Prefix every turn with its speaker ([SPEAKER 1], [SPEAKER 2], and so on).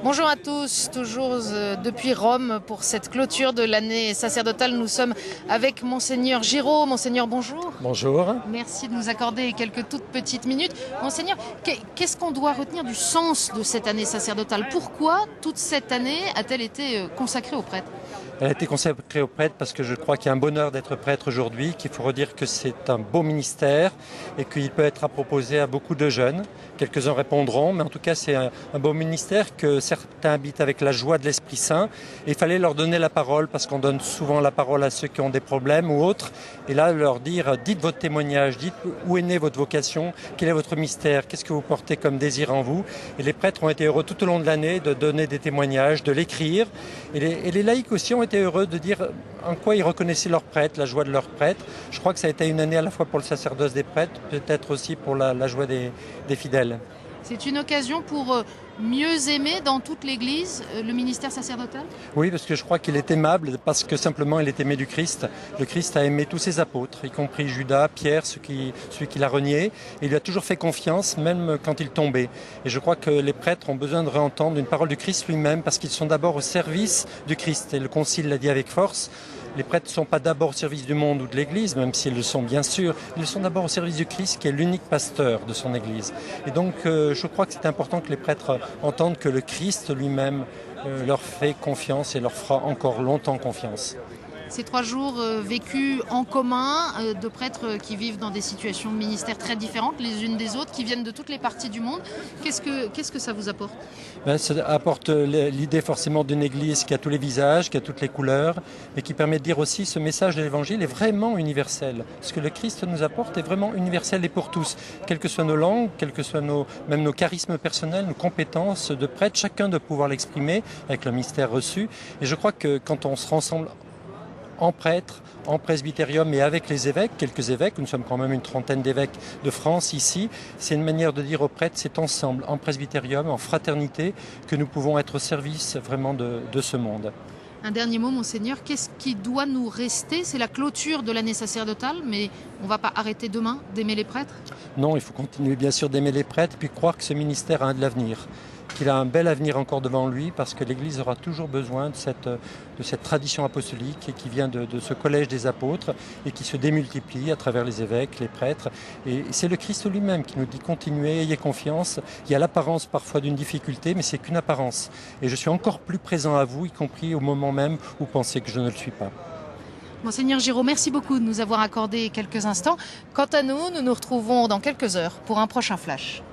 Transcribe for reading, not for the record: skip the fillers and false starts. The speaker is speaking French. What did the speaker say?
[SPEAKER 1] Bonjour à tous, toujours depuis Rome pour cette clôture de l'année sacerdotale. Nous sommes avec Monseigneur Giraud. Monseigneur, bonjour.
[SPEAKER 2] Bonjour.
[SPEAKER 1] Merci de nous accorder quelques toutes petites minutes. Monseigneur, qu'est-ce qu'on doit retenir du sens de cette année sacerdotale? Pourquoi toute cette année a-t-elle été consacrée aux prêtres?
[SPEAKER 2] Elle a été consacrée aux prêtres parce que je crois qu'il y a un bonheur d'être prêtre aujourd'hui, qu'il faut redire que c'est un beau ministère et qu'il peut être à proposer à beaucoup de jeunes. Quelques-uns répondront, mais en tout cas c'est un beau ministère que certains habitent avec la joie de l'Esprit Saint. Et il fallait leur donner la parole parce qu'on donne souvent la parole à ceux qui ont des problèmes ou autres. Et là, leur dire, dites votre témoignage, dites où est née votre vocation, quel est votre mystère, qu'est-ce que vous portez comme désir en vous. Et les prêtres ont été heureux tout au long de l'année de donner des témoignages, de l'écrire. Et les laïcs aussi ont été heureux de dire en quoi ils reconnaissaient leurs prêtres, la joie de leurs prêtres. Je crois que ça a été une année à la fois pour le sacerdoce des prêtres, peut-être aussi pour la joie des fidèles.
[SPEAKER 1] C'est une occasion pour mieux aimer dans toute l'Église le ministère sacerdotal?
[SPEAKER 2] Oui, parce que je crois qu'il est aimable, parce que simplement il est aimé du Christ. Le Christ a aimé tous ses apôtres, y compris Judas, Pierre, celui qui l'a renié. Et il lui a toujours fait confiance, même quand il tombait. Et je crois que les prêtres ont besoin de réentendre une parole du Christ lui-même, parce qu'ils sont d'abord au service du Christ. Et le Concile l'a dit avec force. Les prêtres ne sont pas d'abord au service du monde ou de l'Église, même s'ils le sont bien sûr. Ils sont d'abord au service du Christ, qui est l'unique pasteur de son Église. Et donc, je crois que c'est important que les prêtres entendent que le Christ lui-même leur fait confiance et leur fera encore longtemps confiance.
[SPEAKER 1] Ces 3 jours vécus en commun de prêtres qui vivent dans des situations de ministère très différentes les unes des autres, qui viennent de toutes les parties du monde, qu'est-ce que ça vous apporte?
[SPEAKER 2] Ça apporte l'idée forcément d'une église qui a tous les visages, qui a toutes les couleurs, et qui permet de dire aussi ce message de l'évangile est vraiment universel. Ce que le Christ nous apporte est vraiment universel et pour tous. Quelles que soient nos langues, quels que soient même nos charismes personnels, nos compétences de prêtre, chacun doit pouvoir l'exprimer avec le mystère reçu. Et je crois que quand on se rassemble en prêtre, en presbytérium et avec les évêques, quelques évêques, nous sommes quand même une trentaine d'évêques de France ici, c'est une manière de dire aux prêtres, c'est ensemble, en presbytérium, en fraternité, que nous pouvons être au service vraiment de ce monde.
[SPEAKER 1] Un dernier mot, Monseigneur, qu'est-ce qui doit nous rester? C'est la clôture de l'année sacerdotale, mais on ne va pas arrêter demain d'aimer les prêtres?
[SPEAKER 2] Non, il faut continuer bien sûr d'aimer les prêtres, puis croire que ce ministère a un de l'avenir. Qu'il a un bel avenir encore devant lui parce que l'Église aura toujours besoin de cette tradition apostolique qui vient de ce collège des apôtres et qui se démultiplie à travers les évêques, les prêtres. Et c'est le Christ lui-même qui nous dit continuez, ayez confiance. Il y a l'apparence parfois d'une difficulté, mais c'est qu'une apparence. Et je suis encore plus présent à vous, y compris au moment même où vous pensez que je ne le suis pas.
[SPEAKER 1] Monseigneur Giraud, merci beaucoup de nous avoir accordé quelques instants. Quant à nous, nous nous retrouvons dans quelques heures pour un prochain flash.